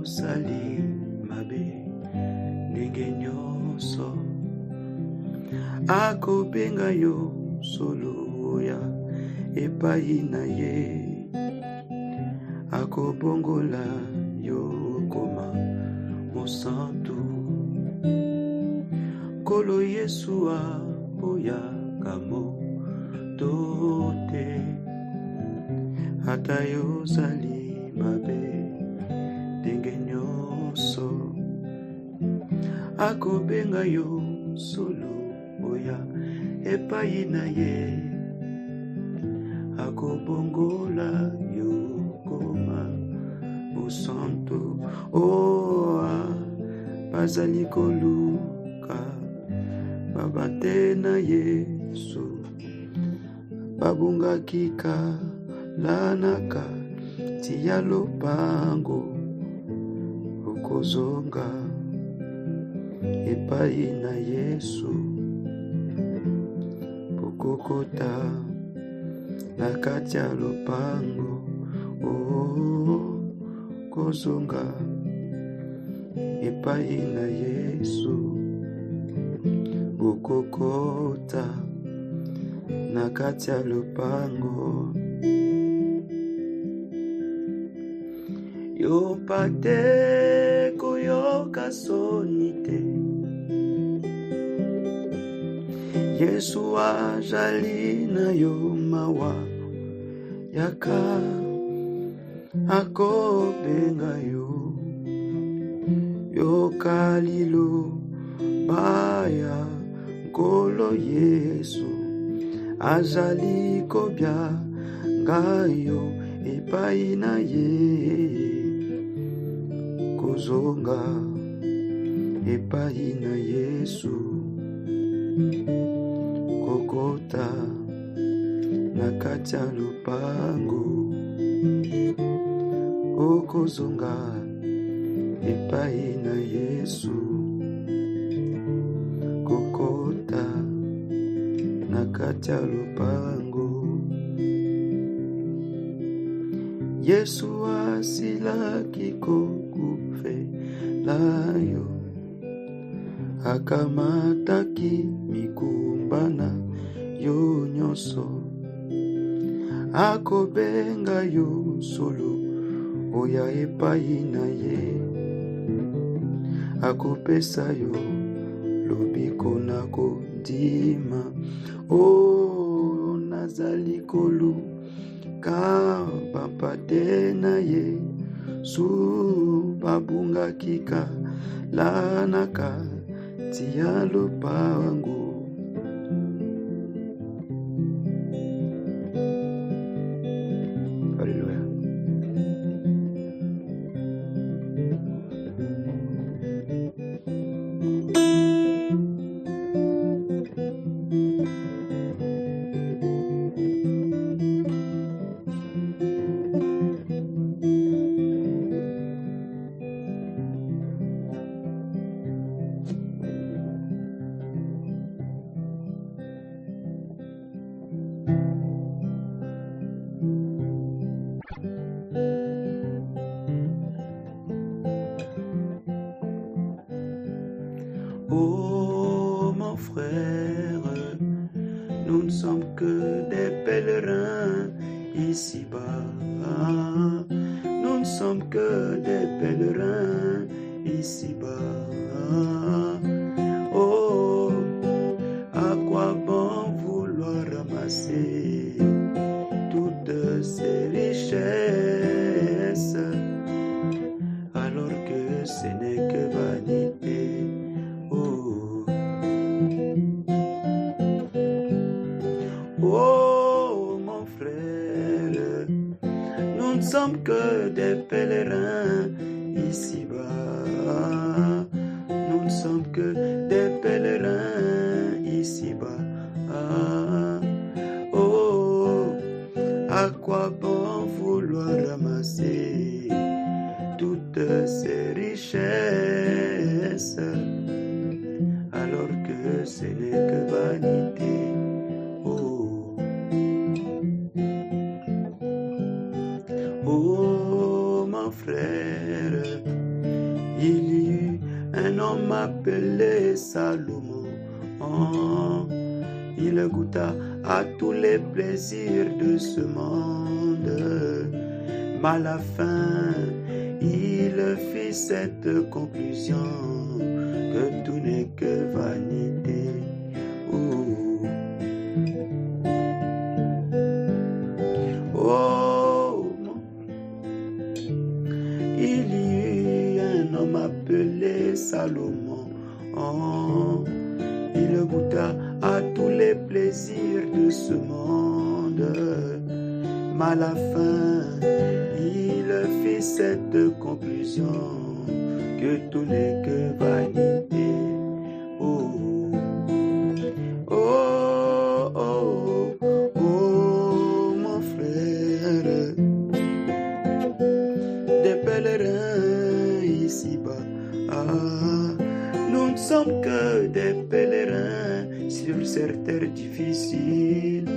yosali mabe ndenge nyonso akobenga yo solo ya epai na ye akobongola yo koma mosantu Nkolo Yesu aboyaka moto te ata yozali mabe ndenge nyonso akobenga yo solo oya epai na ye akobongola yo koma mosantu bazali koluka babate na Yesu babungaki kalanaka tia lopango okozonga epai na Yesu pokokota na kati ya lopango kozonga epai na Yesu pokokota na kati ya lopango yo pate koyoka soni te Yesu azali na yo mawa yaka akobenga yo yokalilo baya Nkolo Yesu azali kobya ngayo epai na ye kozonga epai na Yesu kokota na kati ya lopango okozonga epai na Yesu kokota na kati ya lopango Yesu asilaki kokufela yo akamataki mikumbana yo nyonso akobenga yo solo oya epai na ye akopesa yo lobiko na kondima nazali koluka bapate na ye su babungaki kalanaka tia lopango Alléluia. Oh mon frère, nous ne sommes que des pèlerins ici-bas. Nous ne sommes que des pèlerins ici-bas. Oh, à quoi bon vouloir ramasser toutes ces richesses alors que ce n'est que vanité. Oh mon frère, nous ne sommes que des pèlerins ici-bas. Nous ne sommes que des pèlerins ici-bas. Oh, à quoi bon vouloir ramasser toutes ces richesses alors que ce n'est que vanité. Oh mon frère, appelé Salomon. Il goûta à tous les plaisirs de ce monde. Mais à la fin, il fit cette conclusion que tout n'est que vanité. Il y eut un homme appelé Salomon. Il goûta à tous les plaisirs de ce monde. Mais à la fin, il fit cette conclusion que tout n'est que vanité. Mon frère, des pèlerins ici-bas. Nous ne sommes que des pèlerins sur cette terre difficile.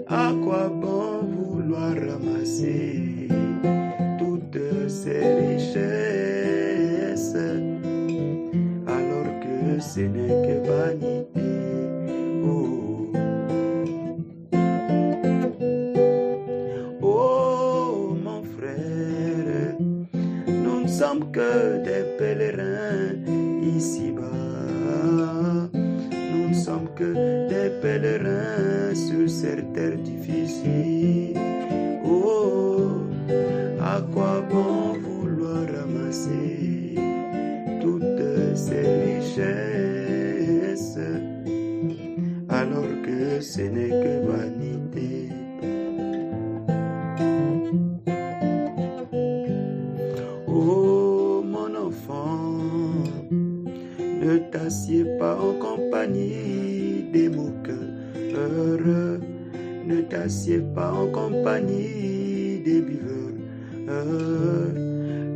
À quoi bon vouloir ramasser toutes ces richesses alors que ce n'est que vanité. Mon frère, nous ne sommes que des pèlerins ici-bas. Nous ne sommes que des pèlerins sur cette terre difficile. À quoi bon vouloir ramasser toutes ces richesses alors que ce n'est que vanité. Mon enfant, ne t'assieds pas en compagnie des moqueurs, ne t'assieds pas en compagnie des buveurs,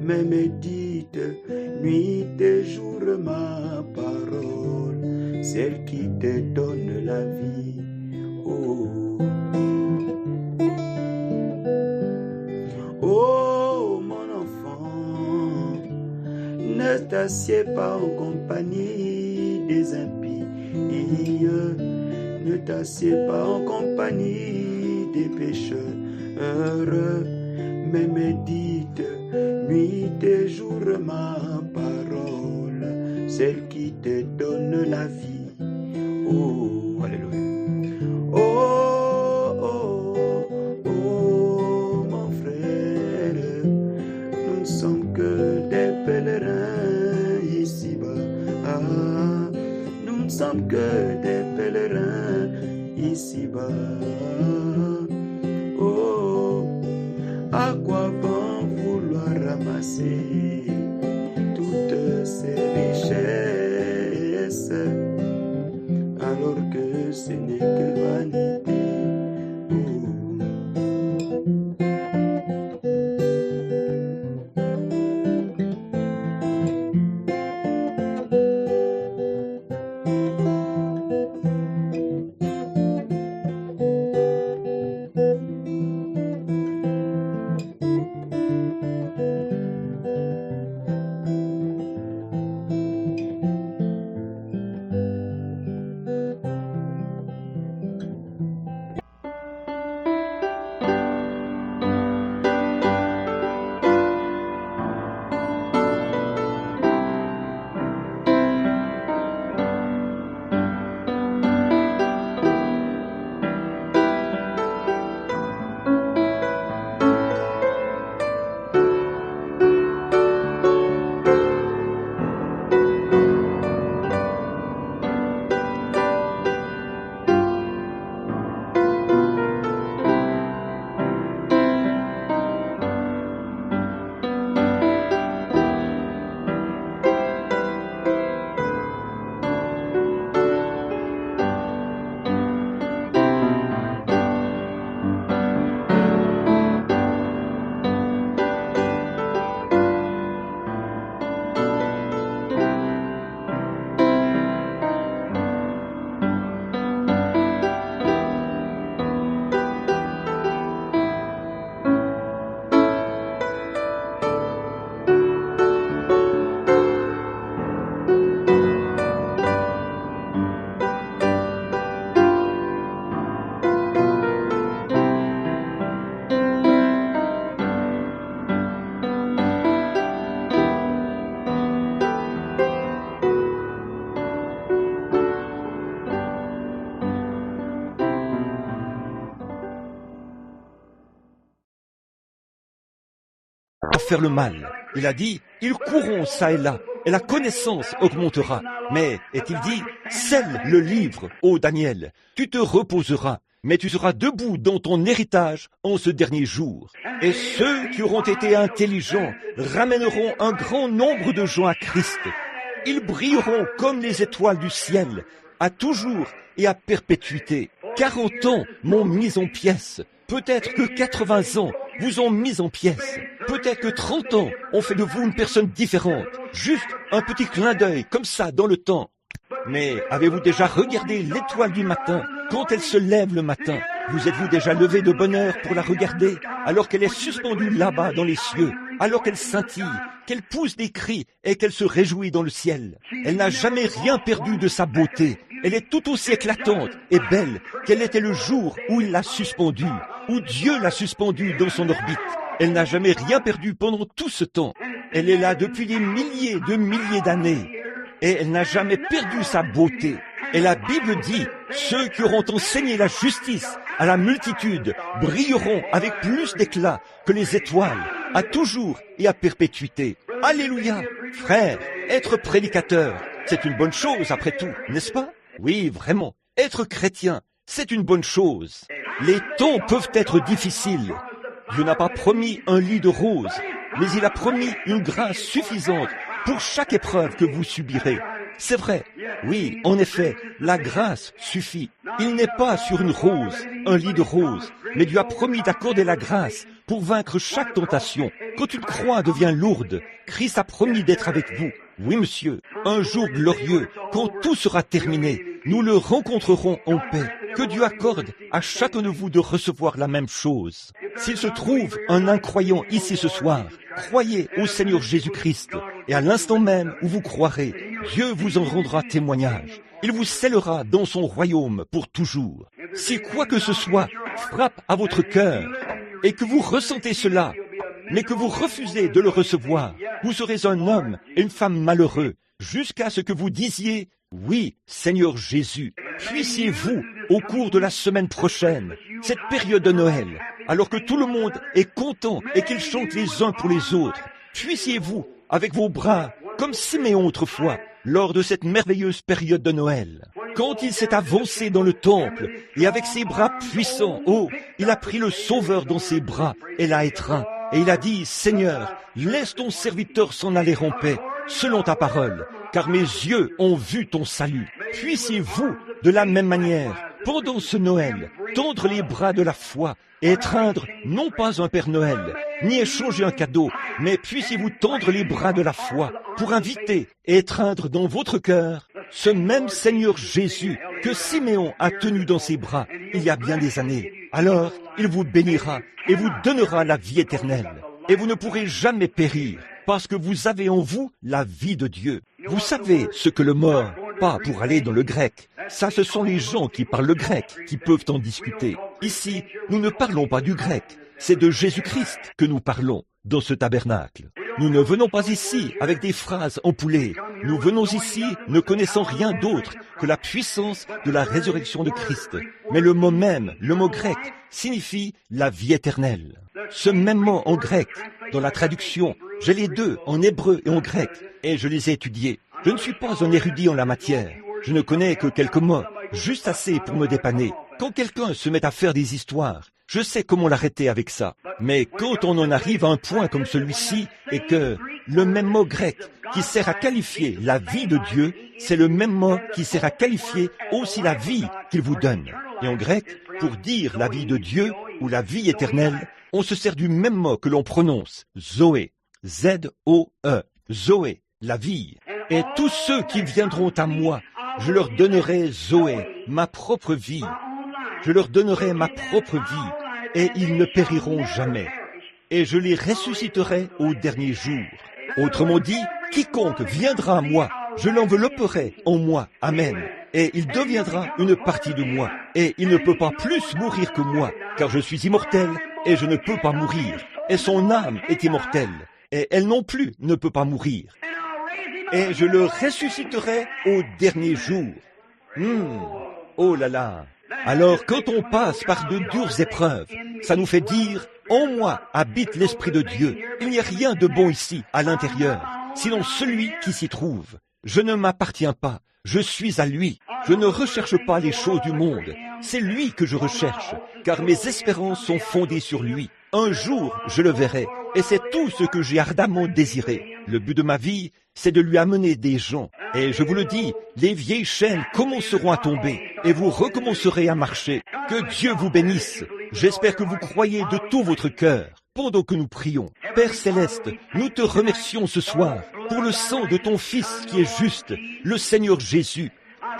mais médite nuit et jour ma parole, celle qui te donne la vie. Mon enfant, ne t'assieds pas en compagnie des impies, ne t'assieds pas en compagnie des pécheurs, mais médite nuit et jour ma parole, celle qui te donne la vie. Alléluia. Mon frère, nous ne sommes que des pèlerins ici-bas. Nous ne sommes que des pèlerins ici-bas. À quoi bon vouloir ramasser toutes ces richesses alors que ce n'est que vanité. faire le mal. Il a dit, ils courront çà et là, et la connaissance augmentera. Mais, est-il dit, scelle le livre, ô Daniel, tu te reposeras, mais tu seras debout dans ton héritage en ce dernier jour. Et ceux qui auront été intelligents ramèneront un grand nombre de gens à Christ. Ils brilleront comme les étoiles du ciel, à toujours et à perpétuité. 40 ans m'ont mis en pièces. Peut-être que 80 ans vous ont mis en pièces. Peut-être que 30 ans ont fait de vous une personne différente. Juste un petit clin d'œil, comme ça, dans le temps. Mais avez-vous déjà regardé l'étoile du matin, quand elle se lève le matin? Vous êtes-vous déjà levé de bonne heure pour la regarder, alors qu'elle est suspendue là-bas dans les cieux, alors qu'elle scintille, qu'elle pousse des cris et qu'elle se réjouit dans le ciel? Elle n'a jamais rien perdu de sa beauté. Elle est tout aussi éclatante et belle qu'elle était le jour où il l'a suspendue, où Dieu l'a suspendue dans son orbite. Elle n'a jamais rien perdu pendant tout ce temps. Elle est là depuis des milliers de milliers d'années. Et elle n'a jamais perdu sa beauté. Et la Bible dit, ceux qui auront enseigné la justice à la multitude brilleront avec plus d'éclat que les étoiles, à toujours et à perpétuité. Alléluia! Frère, être prédicateur, c'est une bonne chose après tout, n'est-ce pas? Oui, vraiment. Être chrétien, c'est une bonne chose. Les temps peuvent être difficiles. Dieu n'a pas promis un lit de roses, mais il a promis une grâce suffisante pour chaque épreuve que vous subirez. C'est vrai, oui, en effet, la grâce suffit. Il n'est pas sur une rose, un lit de roses, mais Dieu a promis d'accorder la grâce pour vaincre chaque tentation. Quand une croix devient lourde, Christ a promis d'être avec vous. Oui, monsieur, un jour glorieux, quand tout sera terminé, nous le rencontrerons en paix. Que Dieu accorde à chacun de vous de recevoir la même chose. S'il se trouve un incroyant ici ce soir, croyez au Seigneur Jésus-Christ, et à l'instant même où vous croirez, Dieu vous en rendra témoignage. Il vous scellera dans son royaume pour toujours. Si quoi que ce soit frappe à votre cœur, et que vous ressentez cela, mais que vous refusez de le recevoir, vous serez un homme et une femme malheureux, jusqu'à ce que vous disiez, oui, Seigneur Jésus, puissiez-vous, au cours de la semaine prochaine, cette période de Noël, alors que tout le monde est content et qu'ils chantent les uns pour les autres, puissiez-vous, avec vos bras, comme Siméon autrefois, lors de cette merveilleuse période de Noël, quand il s'est avancé dans le temple, et avec ses bras puissants, oh, il a pris le Sauveur dans ses bras et l'a étreint, et il a dit, Seigneur, laisse ton serviteur s'en aller en paix, selon ta parole, car mes yeux ont vu ton salut. Puissiez-vous, de la même manière, pendant ce Noël, tendre les bras de la foi et étreindre non pas un Père Noël, ni échanger un cadeau, mais puissiez-vous tendre les bras de la foi pour inviter et étreindre dans votre cœur ce même Seigneur Jésus que Siméon a tenu dans ses bras il y a bien des années. Alors, il vous bénira et vous donnera la vie éternelle. Et vous ne pourrez jamais périr, parce que vous avez en vous la vie de Dieu. Vous savez ce que le mort, pas pour aller dans le grec, ça ce sont les gens qui parlent le grec qui peuvent en discuter. Ici, nous ne parlons pas du grec, c'est de Jésus-Christ que nous parlons dans ce tabernacle. Nous ne venons pas ici avec des phrases empoulées. Nous venons ici ne connaissant rien d'autre que la puissance de la résurrection de Christ. Mais le mot même, le mot grec, signifie la vie éternelle. Ce même mot en grec, dans la traduction, j'ai les deux, en hébreu et en grec, et je les ai étudiés. Je ne suis pas un érudit en la matière. Je ne connais que quelques mots, juste assez pour me dépanner. Quand quelqu'un se met à faire des histoires, je sais comment l'arrêter avec ça. Mais quand on en arrive à un point comme celui-ci, et que le même mot grec qui sert à qualifier la vie de Dieu, c'est le même mot qui sert à qualifier aussi la vie qu'il vous donne. Et en grec, pour dire la vie de Dieu ou la vie éternelle, on se sert du même mot que l'on prononce, Zoé, Z-O-E, Zoé, la vie. Et tous ceux qui viendront à moi, je leur donnerai Zoé, ma propre vie. Je leur donnerai ma propre vie, et ils ne périront jamais. Et je les ressusciterai au dernier jour. Autrement dit, quiconque viendra à moi, je l'envelopperai en moi. Amen. Et il deviendra une partie de moi. Et il ne peut pas plus mourir que moi, car je suis immortel, et je ne peux pas mourir. Et son âme est immortelle, et elle non plus ne peut pas mourir. Et je le ressusciterai au dernier jour. Oh là là. Alors quand on passe par de dures épreuves, ça nous fait dire « En moi habite l'Esprit de Dieu. Il n'y a rien de bon ici, à l'intérieur, sinon celui qui s'y trouve. Je ne m'appartiens pas, je suis à lui. Je ne recherche pas les choses du monde, c'est lui que je recherche, car mes espérances sont fondées sur lui. Un jour, je le verrai, et c'est tout ce que j'ai ardemment désiré. Le but de ma vie, c'est de lui amener des gens. Et je vous le dis, les vieilles chaînes commenceront à tomber, et vous recommencerez à marcher. Que Dieu vous bénisse. J'espère que vous croyez de tout votre cœur. Pendant que nous prions, Père Céleste, nous te remercions ce soir pour le sang de ton Fils qui est juste, le Seigneur Jésus.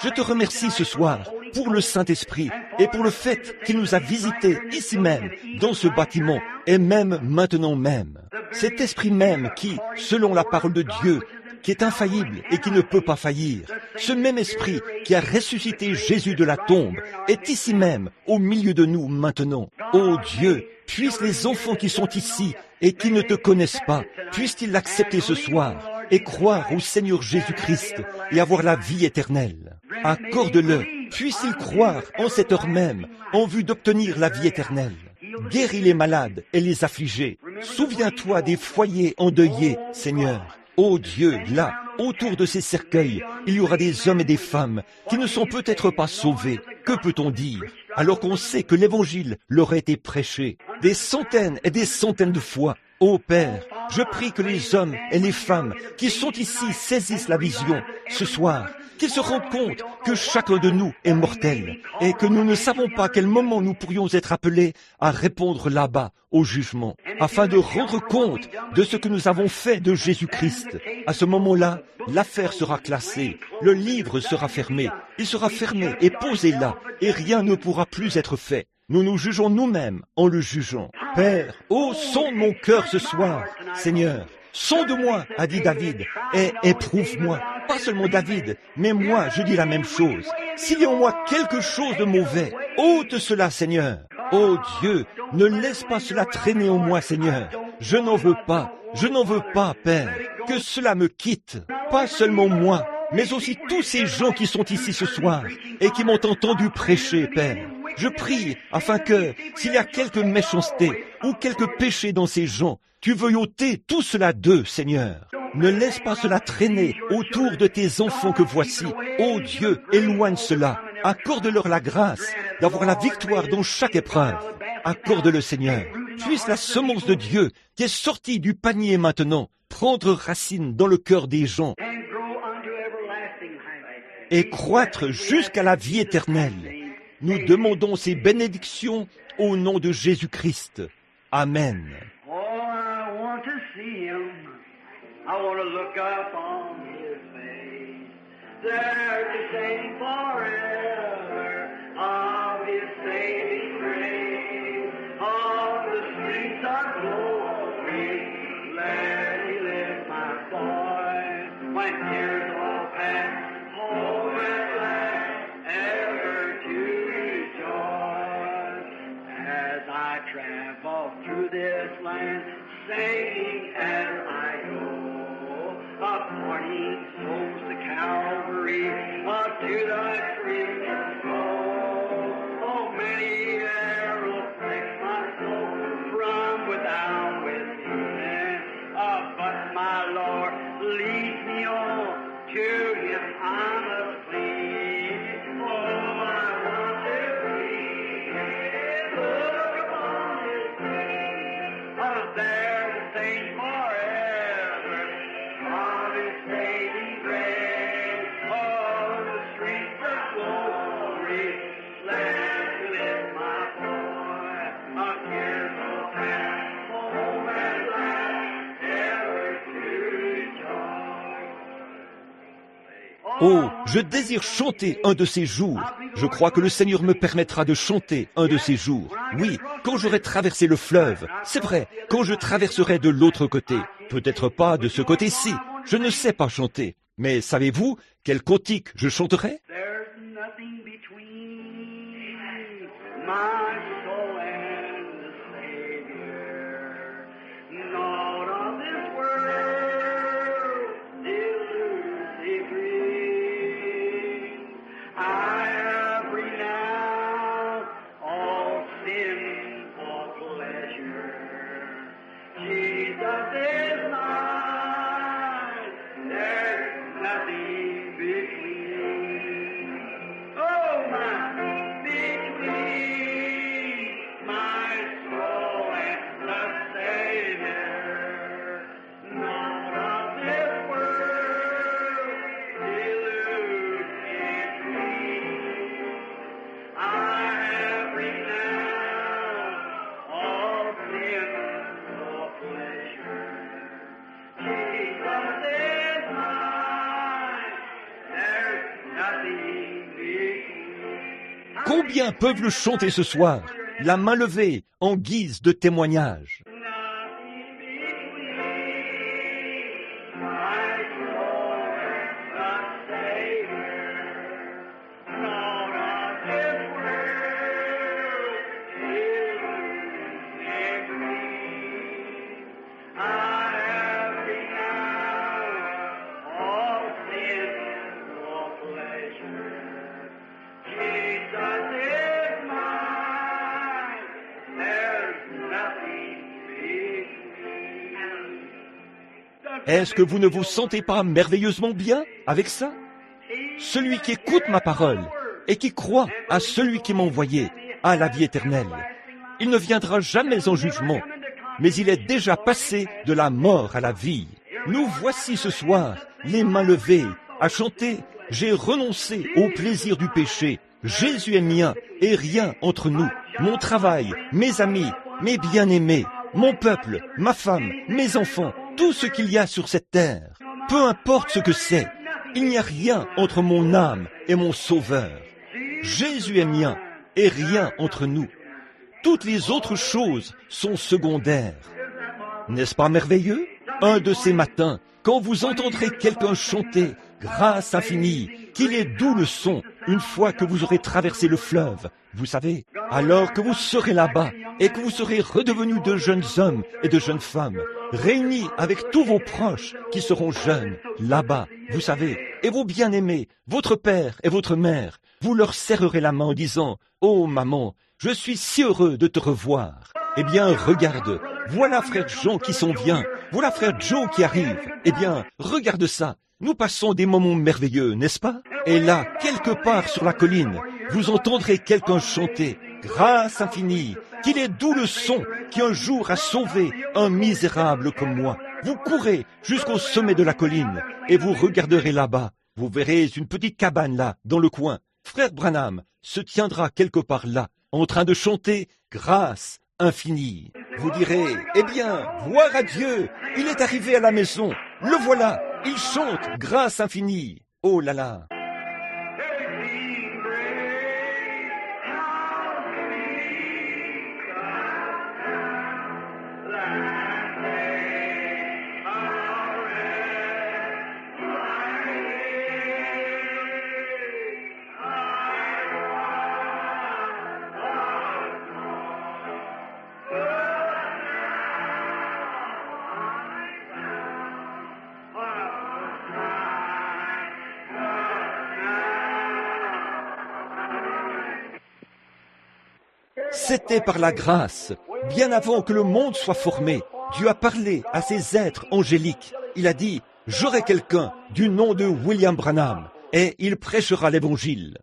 Je te remercie ce soir pour le Saint-Esprit et pour le fait qu'il nous a visités ici même, dans ce bâtiment, et même maintenant même. Cet Esprit même qui, selon la parole de Dieu, qui est infaillible et qui ne peut pas faillir, ce même Esprit qui a ressuscité Jésus de la tombe, est ici même, au milieu de nous maintenant. Ô Dieu, puissent les enfants qui sont ici et qui ne te connaissent pas, puissent-ils l'accepter ce soir et croire au Seigneur Jésus-Christ et avoir la vie éternelle. Accorde-le, puisse-t-il croire en cette heure même, en vue d'obtenir la vie éternelle. Guéris les malades et les affligés. Souviens-toi des foyers endeuillés, Seigneur. Ô Dieu, là, autour de ces cercueils, il y aura des hommes et des femmes qui ne sont peut-être pas sauvés. Que peut-on dire, alors qu'on sait que l'Évangile leur a été prêché des centaines et des centaines de fois? Ô Père, je prie que les hommes et les femmes qui sont ici saisissent la vision ce soir, qu'ils se rendent compte que chacun de nous est mortel et que nous ne savons pas à quel moment nous pourrions être appelés à répondre là-bas au jugement, afin de rendre compte de ce que nous avons fait de Jésus-Christ. À ce moment-là, l'affaire sera classée, le livre sera fermé, il sera fermé et posé là, et rien ne pourra plus être fait. Nous nous jugeons nous-mêmes en le jugeant. Père, ô sonde mon cœur ce soir, Seigneur, sonde-moi, a dit David, et éprouve-moi. Pas seulement David, mais moi, je dis la même chose. S'il y a en moi quelque chose de mauvais, ôte cela, Seigneur. Ô Dieu, ne laisse pas cela traîner en moi, Seigneur. Je n'en veux pas, Père, que cela me quitte. Pas seulement moi, mais aussi tous ces gens qui sont ici ce soir et qui m'ont entendu prêcher, Père. Je prie afin que, s'il y a quelque méchanceté ou quelque péché dans ces gens, tu veuilles ôter tout cela d'eux, Seigneur. Ne laisse pas cela traîner autour de tes enfants que voici. Ô Dieu, éloigne cela. Accorde-leur la grâce d'avoir la victoire dans chaque épreuve. Accorde-le, Seigneur. Puisse la semence de Dieu, qui est sortie du panier maintenant, prendre racine dans le cœur des gens et croître jusqu'à la vie éternelle. Nous demandons ces bénédictions au nom de Jésus-Christ. Amen. Oh, I want to see him. I want to look up on his face. There to sing forever of his saving grace. On the streets of glory, let me lift my voice. When tears all pass, home at last, ever to rejoice. As I travel through this land, singing as I go, pointing souls to Calvary, to thy freedom flow. Oh, many arrows prick my soul from without within, but my Lord leads me on to him I must flee. Oh, I want to see him, look upon his face, there to sing forever of his saving grace. Oh, the streets of glory, let me lift my voice. Tears will pass, home at last, ever to rejoice. Oh, je désire chanter un de ces jours. Je crois que le Seigneur me permettra de chanter un de ces jours. Oui, quand j'aurai traversé le fleuve, c'est vrai, quand je traverserai de l'autre côté. Peut-être pas de ce côté-ci. Je ne sais pas chanter. Mais savez-vous quel cantique je chanterai? There's nothing between my soul and the Savior. Not of this world delusive dream. I have renounced Combien peuvent le chanter ce soir, la main levée en guise de témoignage? Est-ce que vous ne vous sentez pas merveilleusement bien avec ça? Celui qui écoute ma parole et qui croit à celui qui m'a envoyé a la vie éternelle. Il ne viendra jamais en jugement, mais il est déjà passé de la mort à la vie. Nous voici ce soir, les mains levées, à chanter « J'ai renoncé au plaisir du péché, Jésus est mien et rien entre nous, mon travail, mes amis, mes bien-aimés, mon peuple, ma femme, mes enfants, tout ce qu'il y a sur cette terre. Peu importe ce que c'est, il n'y a rien entre mon âme et mon Sauveur. Jésus est mien et rien entre nous. Toutes les autres choses sont secondaires. N'est-ce pas merveilleux? Un de ces matins, quand vous entendrez quelqu'un chanter « Grâce infinie », qu'il est doux le son, une fois que vous aurez traversé le fleuve, vous savez, alors que vous serez là-bas et que vous serez redevenus de jeunes hommes et de jeunes femmes, réunis avec tous vos proches qui seront jeunes, là-bas, vous savez, et vos bien-aimés, votre père et votre mère, vous leur serrerez la main en disant « Oh maman, je suis si heureux de te revoir. » Eh bien, regarde, voilà frère Jean qui s'en vient, voilà frère Joe qui arrive. Eh bien, regarde ça, nous passons des moments merveilleux, n'est-ce pas? Et là, quelque part sur la colline, vous entendrez quelqu'un chanter « Grâce infinie », qu'il est doux le son qui un jour a sauvé un misérable comme moi. Vous courez jusqu'au sommet de la colline et vous regarderez là-bas. Vous verrez une petite cabane là, dans le coin. Frère Branham se tiendra quelque part là, en train de chanter « Grâce infinie ». Vous direz, eh bien, gloire à Dieu, il est arrivé à la maison, le voilà, il chante « Grâce infinie ». Oh là là! C'était par la grâce, bien avant que le monde soit formé. Dieu a parlé à ces êtres angéliques. Il a dit, j'aurai quelqu'un du nom de William Branham et il prêchera l'évangile.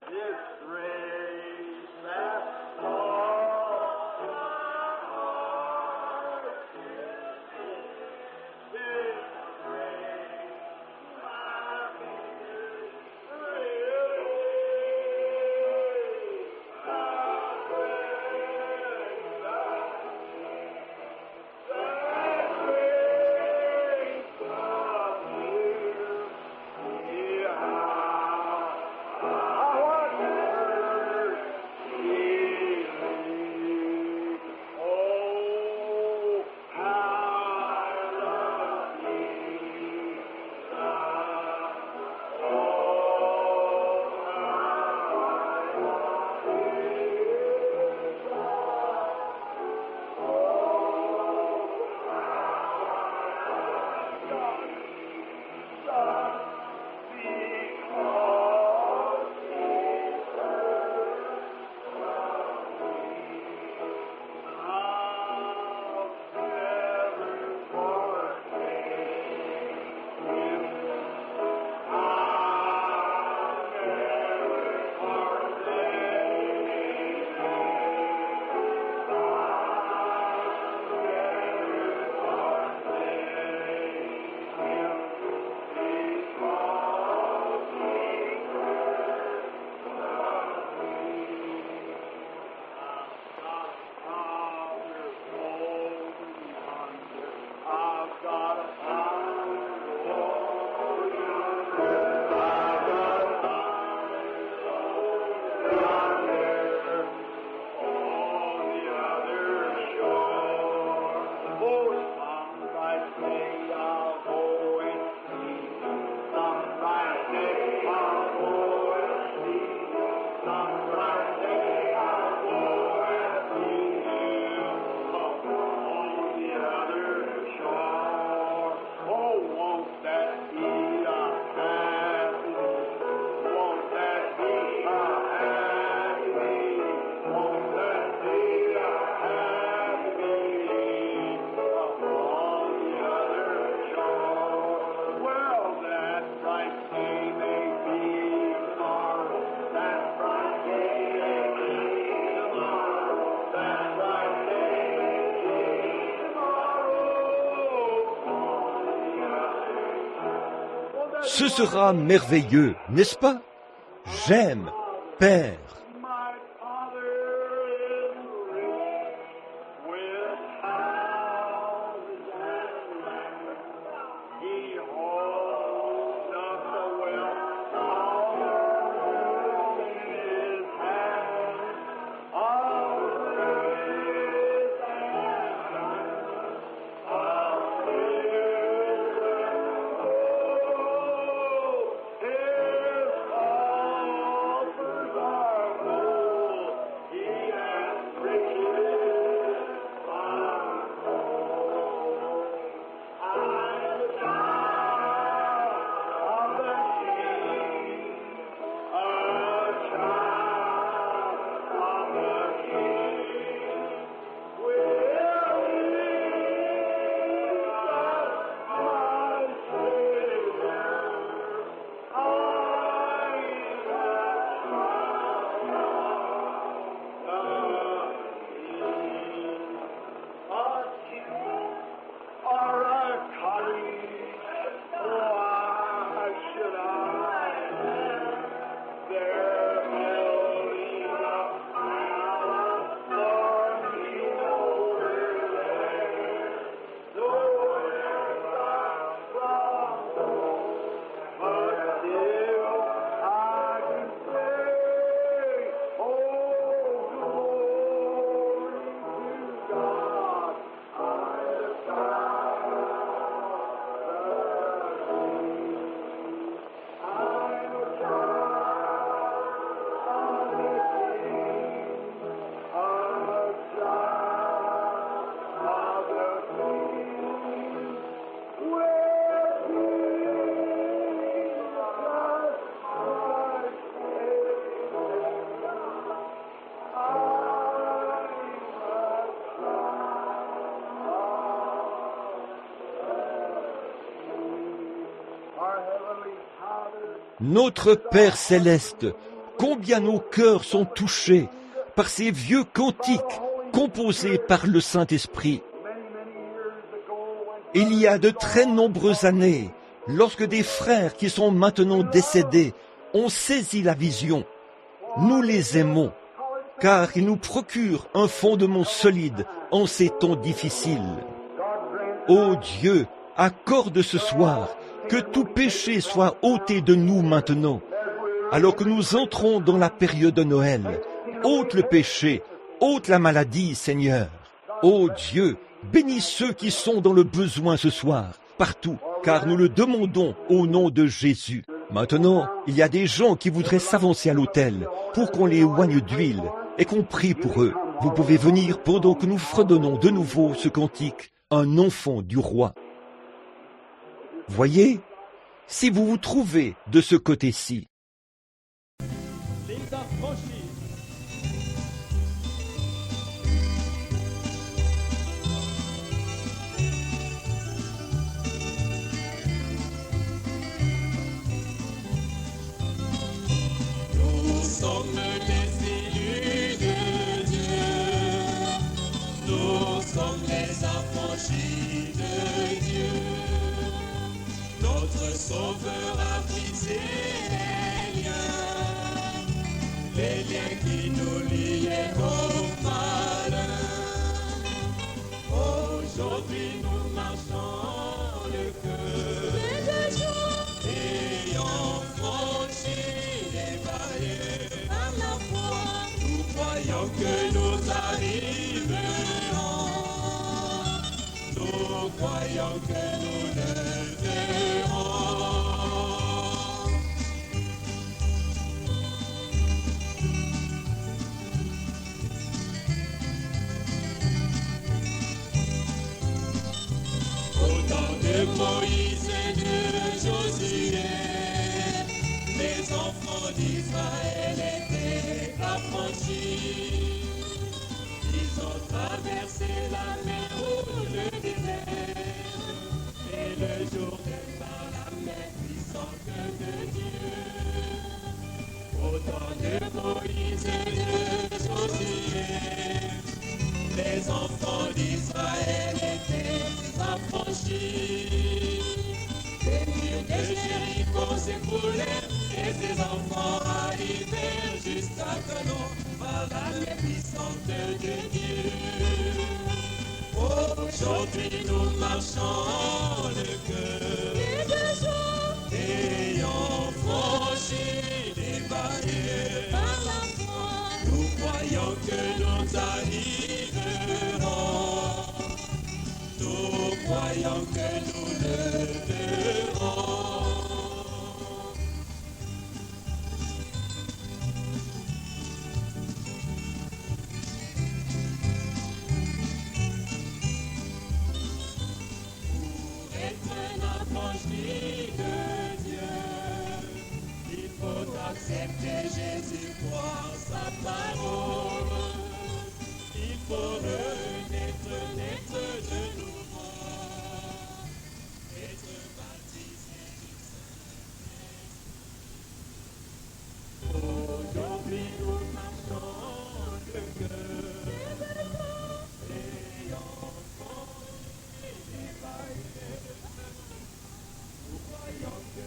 Ce sera merveilleux, n'est-ce pas? J'aime, Père. My Father is rich with houses and land. He holds up the wealth of earth in his hand. Of riches and of silver. His coffers are full. He has riches untold. I'm a child of the King, a child of the King. Will Jesus, my Savior, I or a cottage, why should I there building a palace for me over there? Nowhere from home, but still I can say, oh, glory to God. Notre Père céleste, combien nos cœurs sont touchés par ces vieux cantiques composés par le Saint-Esprit. Il y a de très nombreuses années, lorsque des frères qui sont maintenant décédés ont saisi la vision, nous les aimons, car ils nous procurent un fondement solide en ces temps difficiles. Ô Dieu, accorde ce soir que tout péché soit ôté de nous maintenant, alors que nous entrons dans la période de Noël. Ôte le péché, ôte la maladie, Seigneur. Ô Dieu, bénis ceux qui sont dans le besoin ce soir, partout, car nous le demandons au nom de Jésus. Maintenant, il y a des gens qui voudraient s'avancer à l'autel pour qu'on les oigne d'huile et qu'on prie pour eux. Vous pouvez venir pendant que nous fredonnons de nouveau ce cantique, un enfant du roi. Voyez, si vous vous trouvez de ce côté-ci. Les affranchis. Nous sommes les élus de Dieu. Nous sommes les affranchis de Dieu. Notre Sauveur a brisé les liens qui nous liaient au mal. Aujourd'hui nous marchons le cœur ayant franchi les barrières par la foi. Nous croyons que nous arriverons. Nous croyons que nous le verrons. Au temps de Moïse et de Josué, les enfants d'Israël étaient affranchis. Ils ont traversé la mer ou le désert, et le Jourdain par la mer puissante de Dieu. Au temps de Moïse et de Josué, les enfants d'Israël étaient affranchis. Les murs de Jéricho jours s'écoulèrent et ses enfants arrivèrent jusqu'à Canon par la main puissante de Dieu. Aujourd'hui nous marchons le cœur ayant franchi les barrières. Par la foi, Nous croyons que nous arriverons. Nous croyons que nous le verrons. Pour être l'affranchi de Dieu, il faut accepter Jésus, croire sa parole. Il faut renaître, naître de nouveau, être baptisé du Saint-Esprit. Aujourd'hui nous marchons de cœur, ayant franchi les barrières. Nous croyons que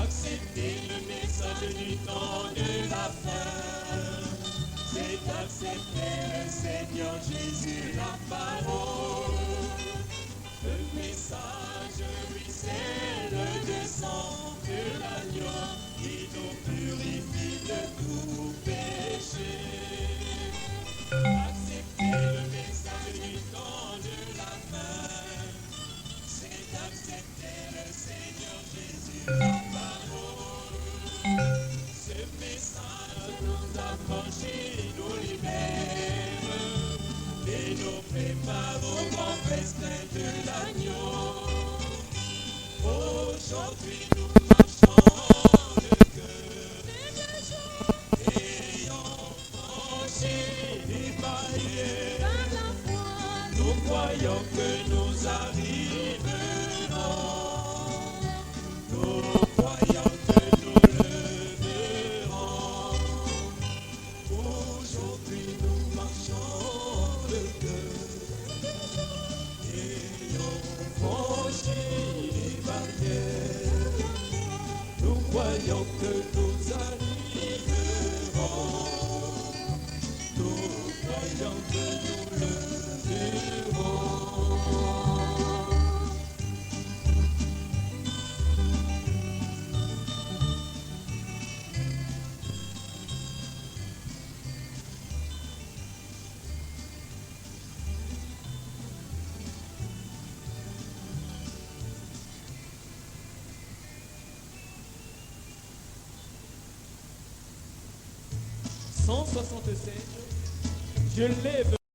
accepter le message du temps de la fin, c'est accepter le Seigneur Jésus, la parole. Le message, oui, c'est le sang de l'agneau qui nous purifie de tout péché. Accepter le message du temps de la fin, c'est accepter le Seigneur Jésus, la parole. Ce message nous affranchit, nous libère et nous prépare au grand festin de l'agneau. Aujourd'hui nous marchons le cœur, ayant franchi les barrières. par la foi, Nous croyons que nous arriverons. Nous croyons que nous le verrons. Aujourd'hui nous marchons le cœur, ayant franchi les barrières. Nous croyons que nous arriverons. Nous croyons que nous le verrons. « 176, je lève